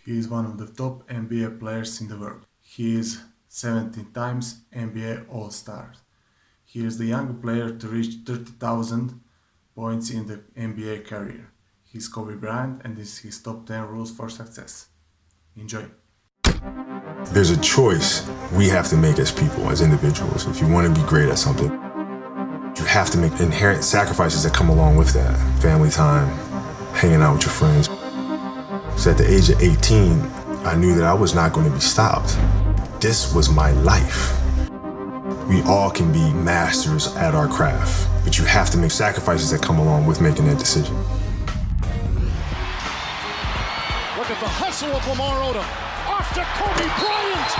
He is one of the top NBA players in the world. He is 17 times NBA All-Star. He is the young player to reach 30,000 points in the NBA career. He's Kobe Bryant, and this is his top 10 rules for success. Enjoy. There's a choice we have to make as people, as individuals. If you want to be great at something, you have to make inherent sacrifices that come along with that. Family time, hanging out with your friends. So at the age of 18, I knew that I was not going to be stopped. This was my life. We all can be masters at our craft, but you have to make sacrifices that come along with making that decision. Look at the hustle of Lamar Odom. Off to Kobe Bryant.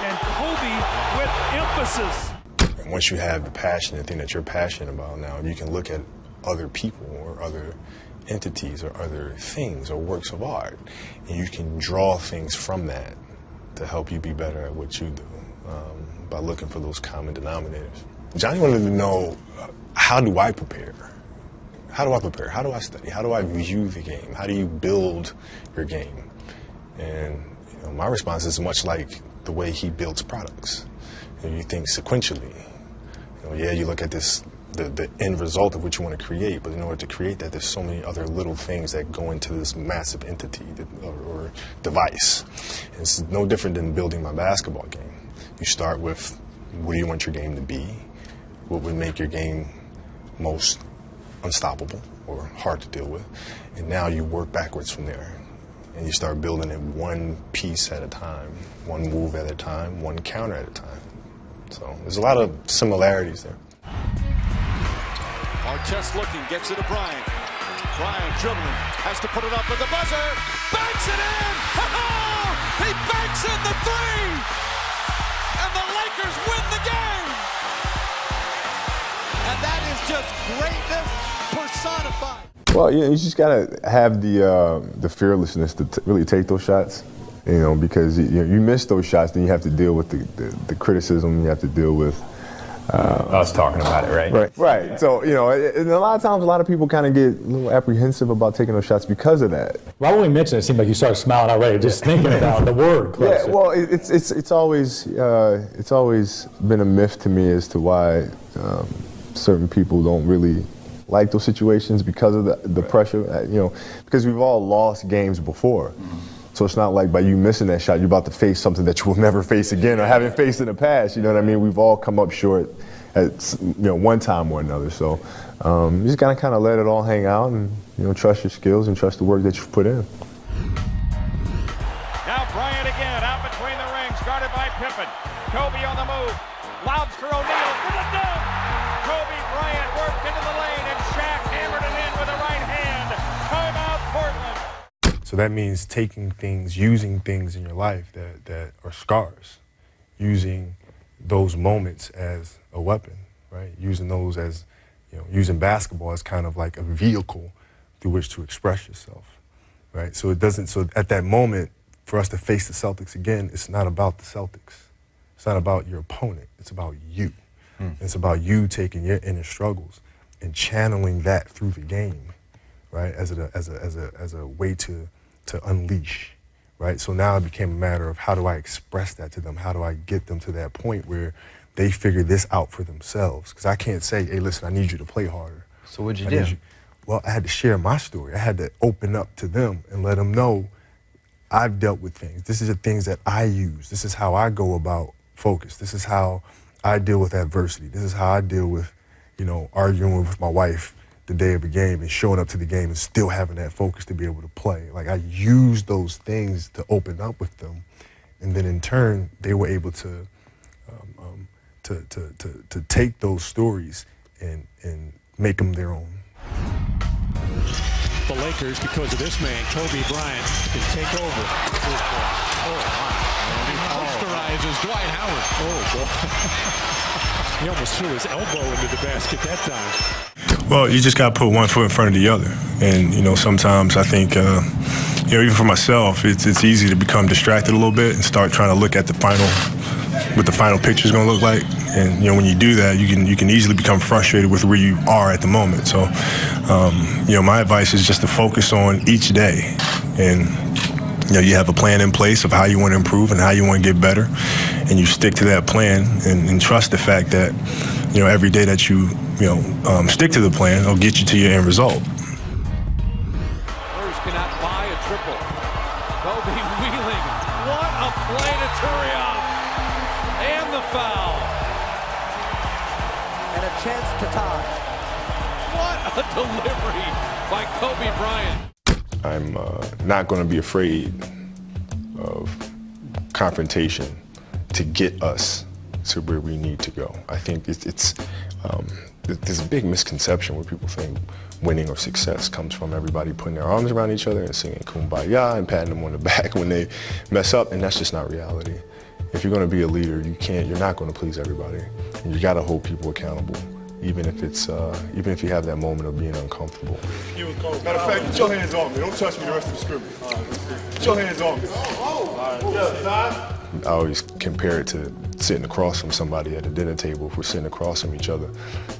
And Kobe with emphasis. And once you have the passion, the thing that you're passionate about now, you can look at other people or other entities or other things or works of art, and you can draw things from that to help you be better at what you do by looking for those common denominators. Johnny wanted to know, how do I prepare? How do I prepare? How do I study? How do I view the game? How do you build your game? And my response is much like the way he builds products. You think sequentially. You look at this, the end result of what you want to create, but in order to create that, there's so many other little things that go into this massive entity or device. It's no different than building my basketball game. You start with, what do you want your game to be? What would make your game most unstoppable or hard to deal with? And now you work backwards from there. And you start building it one piece at a time, one move at a time, one counter at a time. So there's a lot of similarities there. Artest looking, gets it to Bryant. Bryant dribbling, has to put it up with the buzzer. Banks it in! He banks in the three! And the Lakers win the game! And that is just greatness personified. Well, you just gotta have the fearlessness to really take those shots, because you miss those shots, then you have to deal with the criticism. You have to deal with us talking about it, right? Right. So and a lot of times, a lot of people kind of get a little apprehensive about taking those shots because of that. Right when we mentioned it, seemed like you started smiling already, just thinking about the word. Yeah. Well, it's always been a myth to me as to why certain people don't really like those situations because of the pressure, because we've all lost games before. So it's not like by you missing that shot, you're about to face something that you will never face again or haven't faced in the past. You know what I mean? We've all come up short at one time or another. So you just gotta kind of let it all hang out and trust your skills and trust the work that you've put in. Now Bryant again, out between the rings, guarded by Pippen. Kobe on the move, lobs for O'Neal for the dunk. Kobe Bryant worked into the lane, and Shaq hammered it in with the right hand. Timeout, Portland. So that means taking things, using things in your life that are scars, using those moments as a weapon, right? Using those as, using basketball as kind of like a vehicle through which to express yourself, right? So at that moment, for us to face the Celtics again, it's not about the Celtics. It's not about your opponent. It's about you. It's about you taking your inner struggles and channeling that through the game, right? As a way to unleash, right? So now it became a matter of, how do I express that to them? How do I get them to that point where they figure this out for themselves? Because I can't say, hey, listen, I need you to play harder. So what'd you do? Well, I had to share my story. I had to open up to them and let them know I've dealt with things. This is the things that I use. This is how I go about focus. This is how I deal with adversity. This is how I deal with, arguing with my wife the day of a game and showing up to the game and still having that focus to be able to play. Like, I used those things to open up with them, and then in turn they were able to take those stories and make them their own. The Lakers, because of this man, Kobe Bryant, can take over. He posterizes Dwight Howard. He almost threw his elbow into the basket that time. Well, you just got to put one foot in front of the other. And, sometimes I think, even for myself, it's easy to become distracted a little bit and start trying to look at what the final picture is going to look like. And, when you do that, you can easily become frustrated with where you are at the moment. So, my advice is just to focus on each day and you have a plan in place of how you want to improve and how you want to get better, and you stick to that plan and trust the fact that, every day that you stick to the plan, it'll get you to your end result. Spurs cannot buy a triple. Kobe wheeling. What a play to Turioff. And the foul. And a chance to tie. What a delivery by Kobe Bryant. I'm not going to be afraid of confrontation to get us to where we need to go. I think there's a big misconception where people think winning or success comes from everybody putting their arms around each other and singing Kumbaya and patting them on the back when they mess up, and that's just not reality. If you're going to be a leader, you're not going to please everybody. And you got to hold people accountable, even if you have that moment of being uncomfortable. Matter of fact, get your hands on me. Don't touch me the rest of the scrimmage. Get your hands on me. I always compare it to sitting across from somebody at a dinner table. If we're sitting across from each other,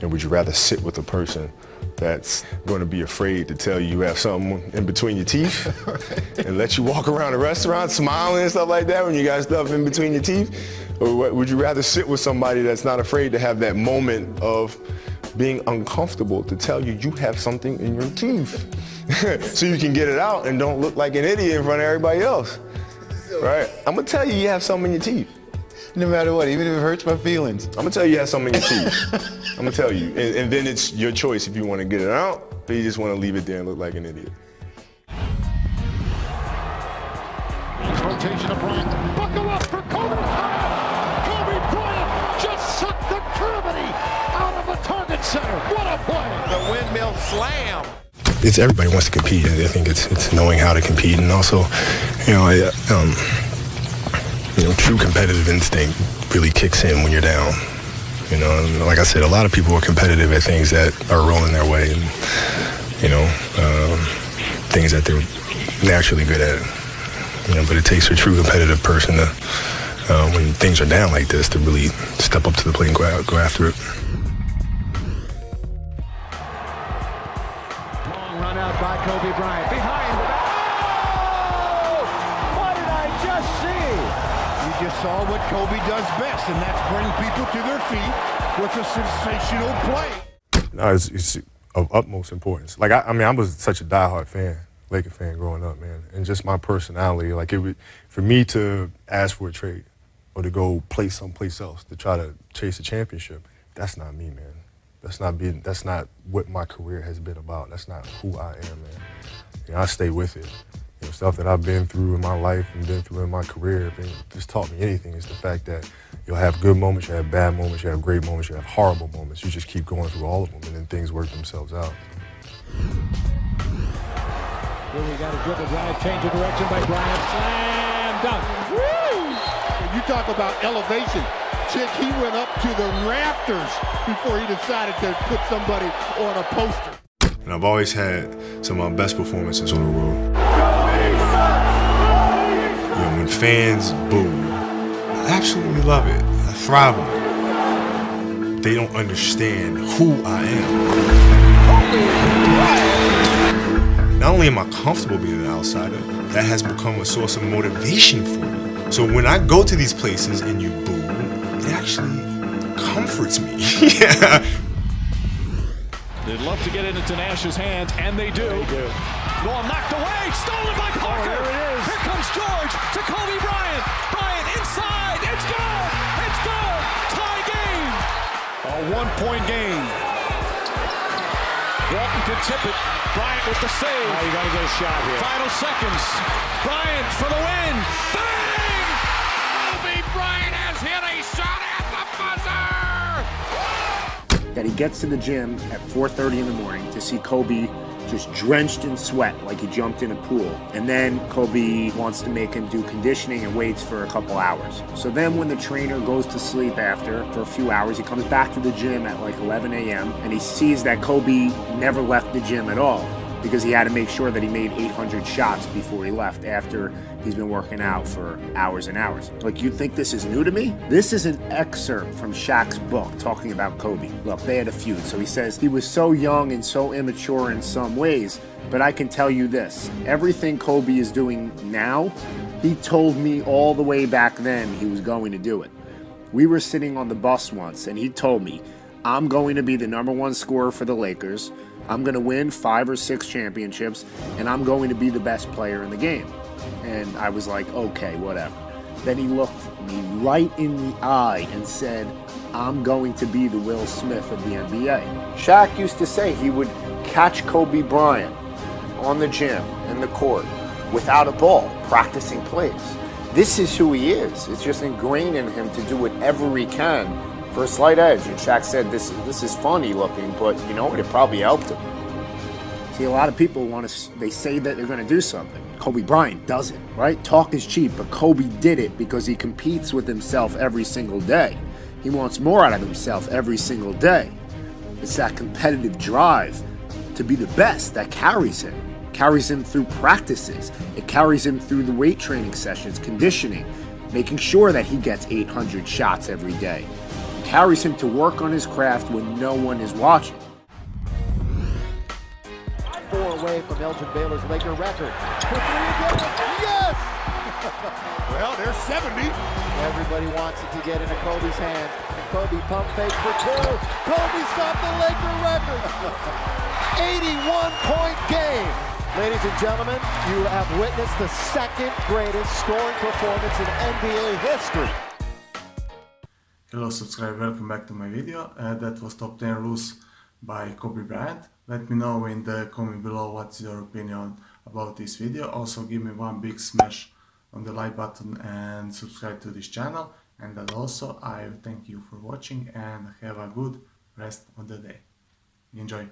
and would you rather sit with a person that's going to be afraid to tell you have something in between your teeth and let you walk around the restaurant smiling and stuff like that when you got stuff in between your teeth? Or would you rather sit with somebody that's not afraid to have that moment of being uncomfortable to tell you you have something in your teeth so you can get it out and don't look like an idiot in front of everybody else? Right? I'm going to tell you have something in your teeth. No matter what, even if it hurts my feelings. I'm going to tell you have something in your teeth. I'm going to tell you. And then it's your choice if you want to get it out or you just want to leave it there and look like an idiot. Next rotation of Bryant. Buckle up for Kobe Bryant. Kobe Bryant just sucked the gravity out of the target center. What a play. The windmill slam. It's everybody wants to compete. I think it's knowing how to compete, and also, true competitive instinct really kicks in when you're down. And like I said, a lot of people are competitive at things that are rolling their way, and things that they're naturally good at. But it takes a true competitive person to, when things are down like this, to really step up to the plate and go after it. Run out by Kobe Bryant. Behind the back. Oh! What did I just see? You just saw what Kobe does best, and that's bring people to their feet with a sensational play. No, it's of utmost importance. Like, I was such a diehard fan, Laker fan growing up, man. And just my personality, like, for me to ask for a trade or to go play someplace else to try to chase a championship, that's not me, man. That's not what my career has been about. That's not who I am, man. I stay with it. Stuff that I've been through in my life and been through in my career, if it just taught me anything, is the fact that you'll have good moments, you have bad moments, you have great moments, you have horrible moments. You just keep going through all of them, and then things work themselves out. Really got a dribble drive, change of direction by Bryant. Slam dunk. Woo! You talk about elevation. Chick, he went up to the rafters before he decided to put somebody on a poster. And I've always had some of my best performances on the road. When fans boo, I absolutely love it. I thrive on it. They don't understand who I am. Not only am I comfortable being an outsider, that has become a source of motivation for me. So when I go to these places and you boo, it actually comforts me. Yeah. They'd love to get it into Nash's hands, and they do. Ball knocked away, stolen by Parker. There it is. Here comes George to Kobe Bryant. Bryant inside. It's good. It's good. Tie game. A 1-point game. Walton to tip it. Bryant with the save. Oh, you got to get a shot here. Final seconds. Bryant for the win. Bang! Kobe Bryant has hit a shot at the buzzer. That he gets to the gym at 4:30 in the morning to see Kobe just drenched in sweat like he jumped in a pool. And then Kobe wants to make him do conditioning and waits for a couple hours. So then when the trainer goes to sleep after for a few hours, he comes back to the gym at like 11 a.m. and he sees that Kobe never left the gym at all. because he had to make sure that he made 800 shots before he left after he's been working out for hours and hours. Like, you think this is new to me? This is an excerpt from Shaq's book talking about Kobe. Look, they had a feud. So he says, he was so young and so immature in some ways, but I can tell you this, everything Kobe is doing now, he told me all the way back then he was going to do it. We were sitting on the bus once and he told me, I'm going to be the #1 scorer for the Lakers. I'm going to win 5 or 6 championships, and I'm going to be the best player in the game. And I was like, okay, whatever. Then he looked me right in the eye and said, I'm going to be the Will Smith of the NBA. Shaq used to say he would catch Kobe Bryant on the gym, in the court, without a ball, practicing plays. This is who he is. It's just ingrained in him to do whatever he can for a slight edge. And Shaq said, this is funny looking, but you know what? It probably helped him. See, a lot of people they say that they're going to do something. Kobe Bryant doesn't, right? Talk is cheap, but Kobe did it because he competes with himself every single day. He wants more out of himself every single day. It's that competitive drive to be the best that carries him. Carries him through practices. It carries him through the weight training sessions, conditioning, making sure that he gets 800 shots every day. Carries him to work on his craft when no one is watching. 4 away from Elgin Baylor's Laker record. For 3 again. Yes! Well, there's 70. Everybody wants it to get into Kobe's hand. And Kobe pump fake for 2. Kobe stopped the Laker record. 81-point game. Ladies and gentlemen, you have witnessed the second greatest scoring performance in NBA history. Hello subscriber, welcome back to my video. That was top 10 rules by Kobe Bryant. Let me know in the comment below what's your opinion about this video. Also give me one big smash on the like button and subscribe to this channel. And then also I thank you for watching and have a good rest of the day. Enjoy!